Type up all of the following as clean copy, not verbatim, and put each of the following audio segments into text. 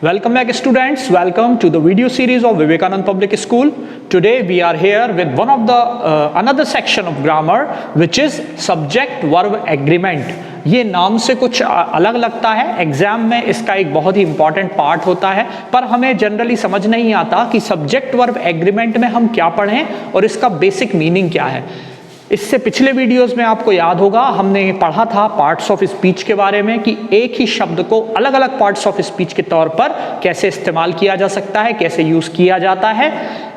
Welcome back students, welcome to the video series of Vivekanand Public School. Today we are here with one of the another section of grammar which is subject verb agreement. ये नाम से कुछ अलग लगता है, exam में इसका एक बहुत ही इंपॉर्टेंट पार्ट होता है, पर हमें जनरली समझ नहीं आता कि सब्जेक्ट वर्ब एग्रीमेंट में हम क्या पढ़ें और इसका बेसिक मीनिंग क्या है। इससे पिछले वीडियोस में आपको याद होगा हमने पढ़ा था पार्ट्स ऑफ स्पीच के बारे में कि एक ही शब्द को अलग अलग पार्ट्स ऑफ स्पीच के तौर पर कैसे इस्तेमाल किया जा सकता है, कैसे यूज किया जाता है।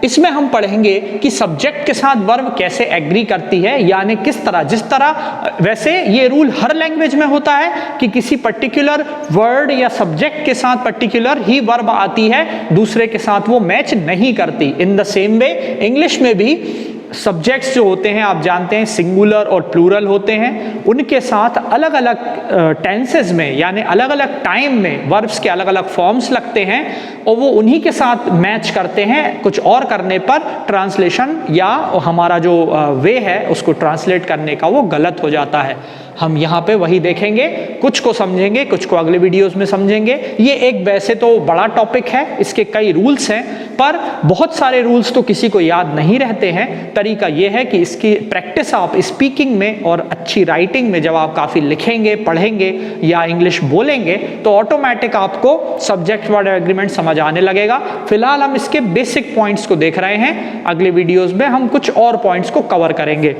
इसमें हम पढ़ेंगे कि सब्जेक्ट के साथ वर्ब कैसे एग्री करती है, यानी किस तरह, जिस तरह वैसे ये रूल हर लैंग्वेज में होता है कि किसी पर्टिकुलर वर्ड या सब्जेक्ट के साथ पर्टिकुलर ही वर्ब आती है, दूसरे के साथ वो मैच नहीं करती। In the same way English में भी सब्जेक्ट्स जो होते हैं आप जानते हैं सिंगुलर और प्लूरल होते हैं, उनके साथ अलग अलग टेंसेस में यानी अलग अलग टाइम में वर्ब्स के अलग अलग फॉर्म्स लगते हैं और वो उन्हीं के साथ मैच करते हैं। कुछ और करने पर ट्रांसलेशन या हमारा जो वे है उसको ट्रांसलेट करने का वो गलत हो जाता है। हम यहाँ पे वही देखेंगे, कुछ को समझेंगे, कुछ को अगले वीडियोस में समझेंगे। ये एक वैसे तो बड़ा टॉपिक है, इसके कई रूल्स हैं, पर बहुत सारे रूल्स तो किसी को याद नहीं रहते हैं। तरीका ये है कि इसकी प्रैक्टिस आप स्पीकिंग में और अच्छी राइटिंग में जब आप काफ़ी लिखेंगे, पढ़ेंगे या इंग्लिश बोलेंगे तो ऑटोमेटिक आपको सब्जेक्ट वर्ब एग्रीमेंट समझ आने लगेगा। फिलहाल हम इसके बेसिक पॉइंट्स को देख रहे हैं, अगले वीडियोज़ में हम कुछ और पॉइंट्स को कवर करेंगे।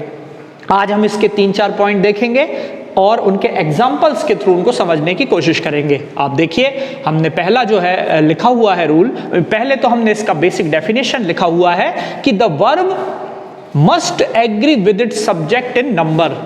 आज हम इसके 3-4 पॉइंट देखेंगे और उनके एग्जाम्पल्स के थ्रू उनको समझने की कोशिश करेंगे। आप देखिए हमने पहला जो है लिखा हुआ है रूल, पहले तो हमने इसका बेसिक डेफिनेशन लिखा हुआ है कि the verb must agree with its subject in number.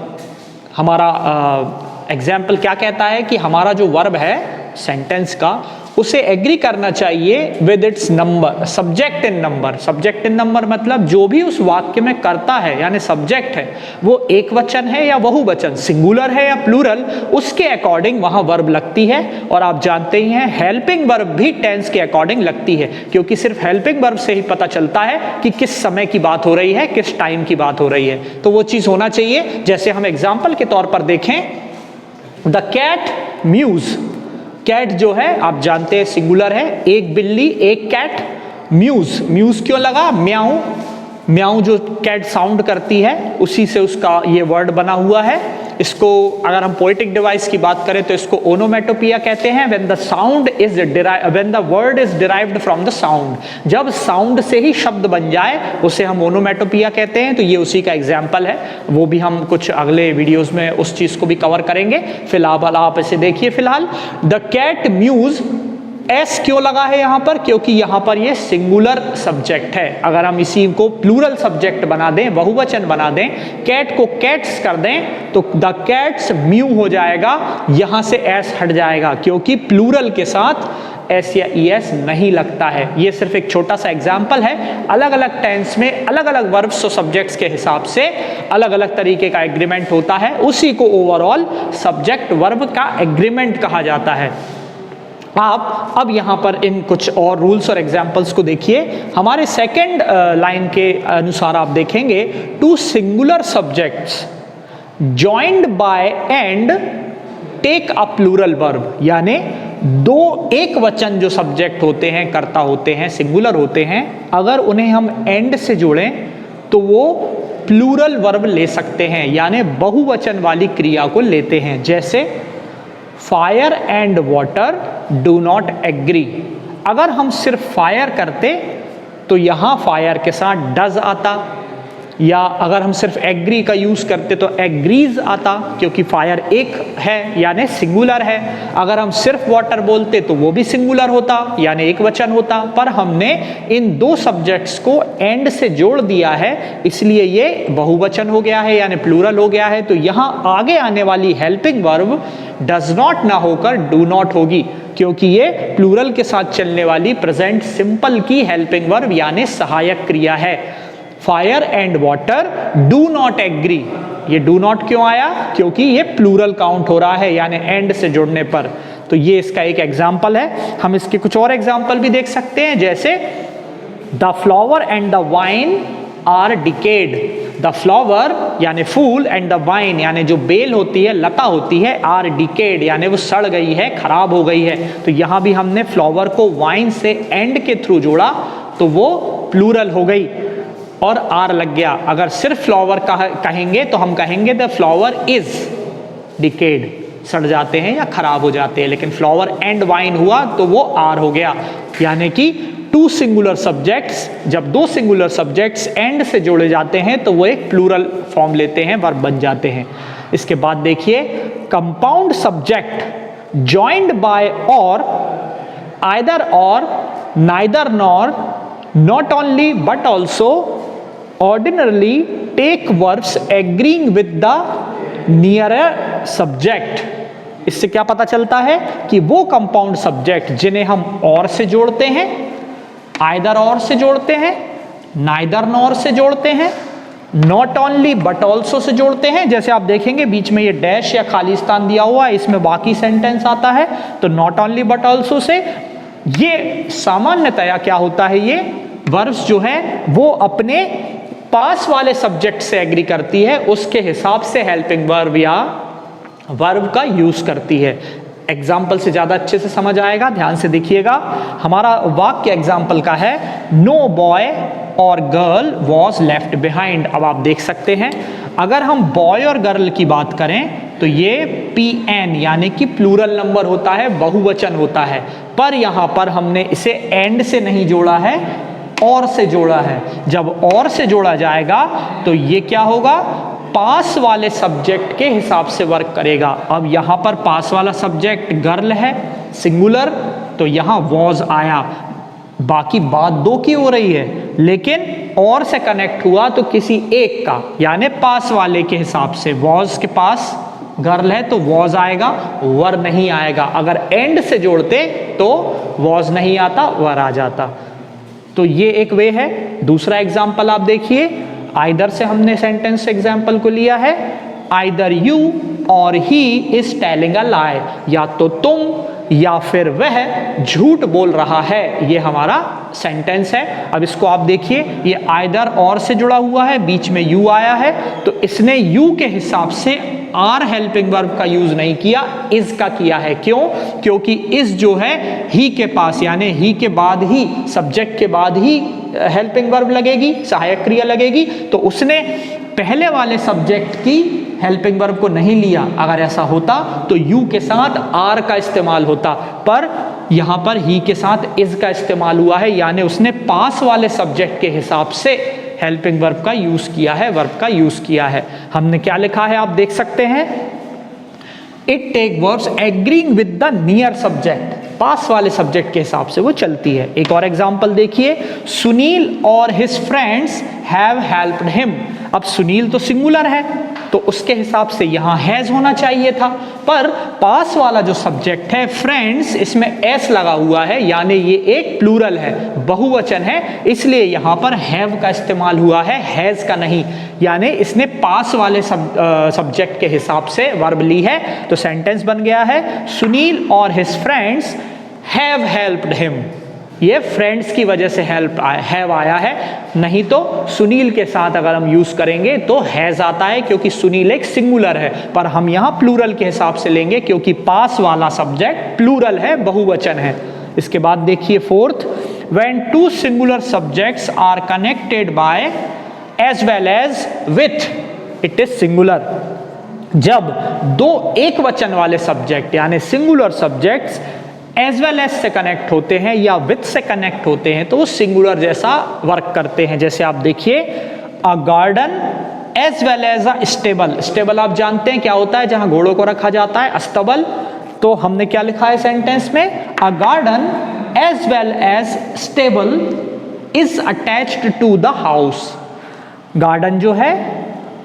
हमारा एग्जाम्पल क्या कहता है कि हमारा जो वर्ब है सेंटेंस का उसे एग्री करना चाहिए with its number, subject in number. Subject in number मतलब जो भी उस वाक्य में करता है यानी सब्जेक्ट है वो एक वचन है या बहुवचन, सिंगुलर है या प्लूरल, उसके अकॉर्डिंग वहां वर्ब लगती है। और आप जानते ही हैं हेल्पिंग वर्ब भी टेंस के अकॉर्डिंग लगती है, क्योंकि सिर्फ हेल्पिंग वर्ब से ही पता चलता है कि किस समय की बात हो रही है, किस टाइम की बात हो रही है। तो वो चीज होना चाहिए। जैसे हम एग्जाम्पल के तौर पर देखें, द कैट म्यूज। कैट जो है आप जानते हैं सिंगुलर है, एक बिल्ली एक कैट। म्यूज, म्यूज क्यों लगा? म्याऊ, म्याऊ जो कैट साउंड करती है उसी से उसका ये वर्ड बना हुआ है। इसको अगर हम पोएटिक डिवाइस की बात करें तो इसको ओनोमेटोपिया कहते हैं। When the sound is when the word is derived from the sound, जब साउंड से ही शब्द बन जाए उसे हम ओनोमेटोपिया कहते हैं। तो ये उसी का एग्जाम्पल है, वो भी हम कुछ अगले वीडियोस में उस चीज को भी कवर करेंगे। फिलहाल आप इसे देखिए। फिलहाल द कैट म्यूज, एस क्यों लगा है यहाँ पर? क्योंकि यहाँ पर ये सिंगुलर सब्जेक्ट है। अगर हम इसी को प्लूरल सब्जेक्ट बना दें, बहुवचन बना दें, कैट को कैट्स कर दें तो द कैट्स म्यू हो जाएगा, यहाँ से एस हट जाएगा क्योंकि प्लूरल के साथ एस या ई एस नहीं लगता है। ये सिर्फ एक छोटा सा एग्जाम्पल है। अलग अलग टेंस में अलग अलग वर्ब्स और सब्जेक्ट्स के हिसाब से अलग अलग तरीके का एग्रीमेंट होता है, उसी को ओवरऑल सब्जेक्ट वर्ब का एग्रीमेंट कहा जाता है। आप अब यहाँ पर इन कुछ और रूल्स और एग्जाम्पल्स को देखिए। हमारे सेकंड लाइन के अनुसार आप देखेंगे, two singular subjects joined by and take a plural verb, यानी दो एक वचन जो सब्जेक्ट होते हैं, कर्ता होते हैं, सिंगुलर होते हैं, अगर उन्हें हम एंड से जोड़ें तो वो प्लूरल वर्ब ले सकते हैं, यानी बहुवचन वाली क्रिया को लेते हैं। जैसे fire and water do not agree. अगर हम सिर्फ फायर करते तो यहां फायर के साथ डज आता, या अगर हम सिर्फ एग्री का यूज करते तो एग्रीज आता, क्योंकि फायर एक है यानी सिंगुलर है। अगर हम सिर्फ वाटर बोलते तो वो भी सिंगुलर होता यानी एक वचन होता, पर हमने इन दो सब्जेक्ट्स को एंड से जोड़ दिया है इसलिए ये बहुवचन हो गया है यानी प्लूरल हो गया है। तो यहां आगे आने वाली हेल्पिंग वर्ब डज नॉट ना होकर डू नॉट होगी, क्योंकि ये प्लूरल के साथ चलने वाली प्रेजेंट सिंपल की हेल्पिंग वर्ब यानी सहायक क्रिया है। Fire and water do not agree, ये डू नॉट क्यों आया? क्योंकि ये प्लूरल काउंट हो रहा है यानी एंड से जुड़ने पर। तो ये इसका एक एग्जाम्पल है। हम इसके कुछ और एग्जाम्पल भी देख सकते हैं, जैसे the flower and the wine are decayed. The flower यानी फूल एंड द वाइन यानी जो बेल होती है, लता होती है, आर डिकेड यानी वो सड़ गई है, खराब हो गई है। तो यहाँ भी हमने फ्लावर को वाइन से एंड के थ्रू जोड़ा तो वो प्लूरल हो गई और आर लग गया। अगर सिर्फ फ्लावर कहेंगे तो हम कहेंगे द फ्लावर इज डिकेड, सड़ जाते हैं या खराब हो जाते हैं, लेकिन फ्लावर एंड वाइन हुआ तो वो आर हो गया। यानी कि टू सिंगुलर सब्जेक्ट्स, जब दो सिंगुलर सब्जेक्ट्स एंड से जोड़े जाते हैं तो वो एक प्लूरल फॉर्म लेते हैं, वर्ब बन जाते हैं। इसके बाद देखिए compound subject joined by or, either or, neither nor, not only but also, ordinarily take verbs agreeing with the nearer subject. इससे क्या पता चलता है कि वो कंपाउंड सब्जेक्ट जिन्हें हम और से जोड़ते हैं, आइदर और से जोड़ते हैं, नाइदर नॉर से जोड़ते हैं, not only but also say जोड़ते हैं। जैसे आप देखेंगे बीच में ये डैश या खालिस्तान दिया हुआ है, इसमें बाकी सेंटेंस आता है, तो not only but also say ये सामान्यतया क्या होता है, ये वर्ब्स जो है वो अपने पास वाले सब्जेक्ट से एग्री करती है, उसके हिसाब से हेल्पिंग वर्ब या वर्ब का यूज करती है। एग्जाम्पल से ज़्यादा अच्छे से समझ आएगा, ध्यान से देखिएगा। हमारा वाक्य एग्जाम्पल का है नो बॉय और गर्ल वॉज लेफ्ट बिहाइंड। अब आप देख सकते हैं अगर हम बॉय और गर्ल की बात करें तो ये PN यानी कि प्लूरल नंबर होता है, बहुवचन होता है, पर यहाँ पर हमने इसे एंड से नहीं जोड़ा है, और से जोड़ा है। जब और से जोड़ा जाएगा तो ये क्या होगा, पास वाले सब्जेक्ट के हिसाब से वर्क करेगा। अब यहाँ पर पास वाला सब्जेक्ट गर्ल है, सिंगुलर, तो यहाँ वॉज आया, बाकी बात दो की हो रही है, लेकिन और से कनेक्ट हुआ तो किसी एक का, यानी पास वाले के हिसाब से। वॉज के पास गर्ल है तो वॉज आएगा, वर नहीं आएगा। अगर एंड से जोड़ते तो वॉज नहीं आता, वर आ जाता। तो ये एक वे है। दूसरा एग्जाम्पल आप देखिए, आइदर से हमने सेंटेंस एग्जाम्पल को लिया है, आइदर यू और ही इज टेलिंग अ लाई, या तो तुम या फिर वह झूठ बोल रहा है, ये हमारा सेंटेंस है। अब इसको आप देखिए, ये आइदर और से जुड़ा हुआ है, बीच में यू आया है, तो इसने यू के हिसाब से आर हेल्पिंग वर्ब का यूज नहीं किया, इज का किया है। क्यों? क्योंकि इज जो है ही के पास, यानी ही के बाद ही, सब्जेक्ट के बाद ही हेल्पिंग वर्ब लगेगी, सहायक क्रिया लगेगी, तो उसने पहले वाले सब्जेक्ट की हेल्पिंग वर्ब को नहीं लिया। अगर ऐसा होता तो यू के साथ आर का इस्तेमाल होता, पर यहाँ पर ही के साथ इज का इस्तेमाल हुआ है, यानी उसने पास वाले सब्जेक्ट के हिसाब से हेल्पिंग वर्ब का यूज किया है, वर्ब का यूज किया है। हमने क्या लिखा है आप देख सकते हैं, it take verbs agreeing with the near subject, पास वाले सब्जेक्ट के हिसाब से वो चलती है। एक और एग्जांपल देखिए, सुनील और his friends have helped him. अब सुनील तो सिंगुलर है तो उसके हिसाब से यहाँ हैज होना चाहिए था, पर पास वाला जो सब्जेक्ट है फ्रेंड्स, इसमें एस लगा हुआ है, यानी ये एक प्लूरल है, बहुवचन है, इसलिए यहाँ पर हैव का इस्तेमाल हुआ है, हैज का नहीं। यानी इसने पास वाले सब्जेक्ट के हिसाब से वर्ब ली है, तो सेंटेंस बन गया है सुनील और his friends have helped him. ये फ्रेंड्स की वजह से हैव आया है, नहीं तो सुनील के साथ अगर हम यूज करेंगे तो हैज आता है, क्योंकि सुनील एक सिंगुलर है, पर हम यहाँ प्लूरल के हिसाब से लेंगे क्योंकि पास वाला सब्जेक्ट प्लूरल है, बहुवचन है। इसके बाद देखिए fourth, when two singular subjects are connected by as well as with, it is singular. जब दो एक वचन वाले सब्जेक्ट यानी singular subjects as well as से कनेक्ट होते हैं या विथ से कनेक्ट होते हैं तो वो सिंगुलर जैसा वर्क करते हैं। जैसे आप देखिए, a garden as well as a stable. Stable आप जानते हैं क्या होता है, जहां घोड़ों को रखा जाता है, अस्तबल। तो हमने क्या लिखा है सेंटेंस में, a garden as well as stable is attached to the house. Garden जो है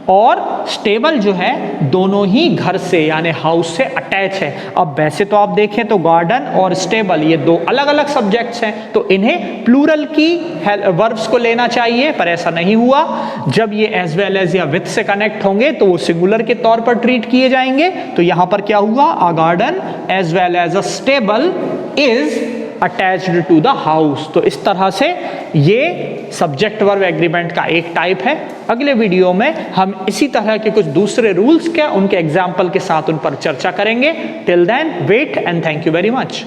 और स्टेबल जो है दोनों ही घर से यानी हाउस से अटैच है। अब वैसे तो आप देखें तो गार्डन और स्टेबल ये दो अलग अलग सब्जेक्ट्स हैं, तो इन्हें प्लूरल की वर्ब्स को लेना चाहिए, पर ऐसा नहीं हुआ। जब ये एज वेल एज या विथ से कनेक्ट होंगे तो वो सिंगुलर के तौर पर ट्रीट किए जाएंगे। तो यहाँ पर क्या हुआ, a garden as well as a stable is attached to the house. तो इस तरह से ये सब्जेक्ट वर्ब एग्रीमेंट का एक टाइप है। अगले वीडियो में हम इसी तरह के कुछ दूसरे रूल्स क्या उनके एग्जाम्पल के साथ उन पर चर्चा करेंगे। Till then wait and thank you very much.